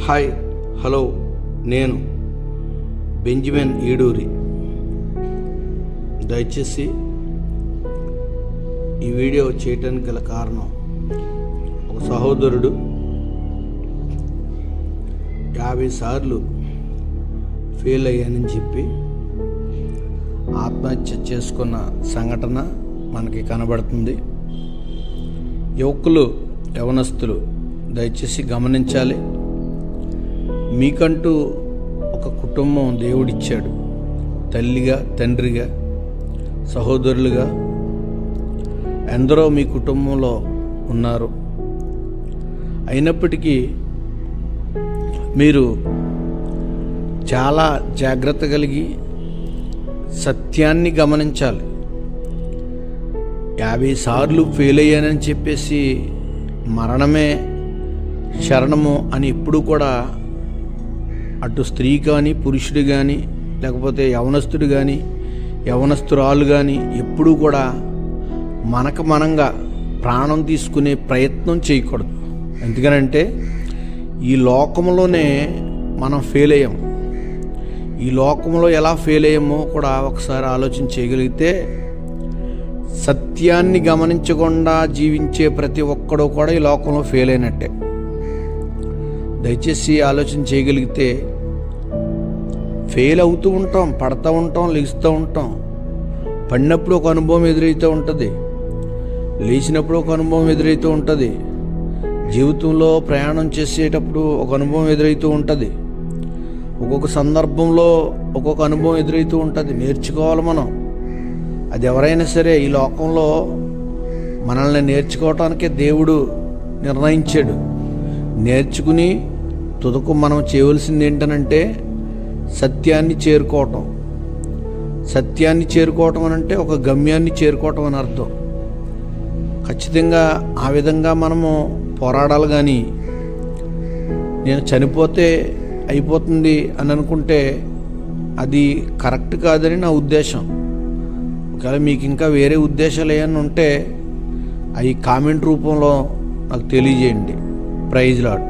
Hi hello, నేను Benjamin Eduri. దయచేసి ఈ వీడియో చేయటానికి గల కారణం, ఒక సహోదరుడు 50 సార్లు ఫెయిల్ అయ్యానని చెప్పి ఆత్మహత్య చేసుకున్న సంఘటన మనకి కనబడుతుంది. యవనస్తులు దయచేసి గమనించాలి. మీకంటూ ఒక కుటుంబం దేవుడిచ్చాడు. తల్లిగా, తండ్రిగా, సహోదరులుగా ఎందరో మీ కుటుంబంలో ఉన్నారు. అయినప్పటికీ మీరు చాలా జాగ్రత్త కలిగి సత్యాన్ని గమనించాలి. 50 సార్లు ఫెయిల్ అయ్యానని చెప్పేసి మరణమే శరణము అని ఎప్పుడు కూడా అటు స్త్రీ కానీ, పురుషుడు కానీ, లేకపోతే యవనస్తుడు కానీ, యవనస్తురాలు కానీ ఎప్పుడూ కూడా మనంగా ప్రాణం తీసుకునే ప్రయత్నం చేయకూడదు. ఎందుకనంటే ఈ లోకంలోనే మనం ఫెయిల్ అయ్యాం. ఈ లోకంలో ఎలా ఫెయిల్ అయ్యామో కూడా ఒకసారి ఆలోచన చేయగలిగితే, సత్యాన్ని గమనించకుండా జీవించే ప్రతి ఒక్కడూ కూడా ఈ లోకంలో ఫెయిల్ అయినట్టే. దయచేసి ఆలోచన చేయగలిగితే, ఫెయిల్ అవుతూ ఉంటాం, పడుతూ ఉంటాం, లేస్తూ ఉంటాం. పడినప్పుడు ఒక అనుభవం ఎదురైతూ ఉంటుంది, లేచినప్పుడు ఒక అనుభవం ఎదురైతూ ఉంటుంది, జీవితంలో ప్రయాణం చేసేటప్పుడు ఒక అనుభవం ఎదురైతూ ఉంటుంది, ఒక్కొక్క సందర్భంలో ఒక్కొక్క అనుభవం ఎదురైతూ ఉంటుంది. నేర్చుకోవాలి మనం. అది ఎవరైనా సరే ఈ లోకంలో మనల్ని నేర్చుకోవటానికే దేవుడు నిర్ణయించాడు. నేర్చుకుని తుదకు మనం చేయవలసింది ఏంటనంటే సత్యాన్ని చేరుకోవటం. సత్యాన్ని చేరుకోవటం అని అంటే ఒక గమ్యాన్ని చేరుకోవటం అని అర్థం. ఖచ్చితంగా ఆ విధంగా మనము పోరాడాలి. కానీ నేను చనిపోతే అయిపోతుంది అని అనుకుంటే అది కరెక్ట్ కాదని నా ఉద్దేశం. ఒకవేళ మీకు ఇంకా వేరే ఉద్దేశాలు ఏమైనా ఉంటే అవి కామెంట్ రూపంలో నాకు తెలియజేయండి. Praise lord.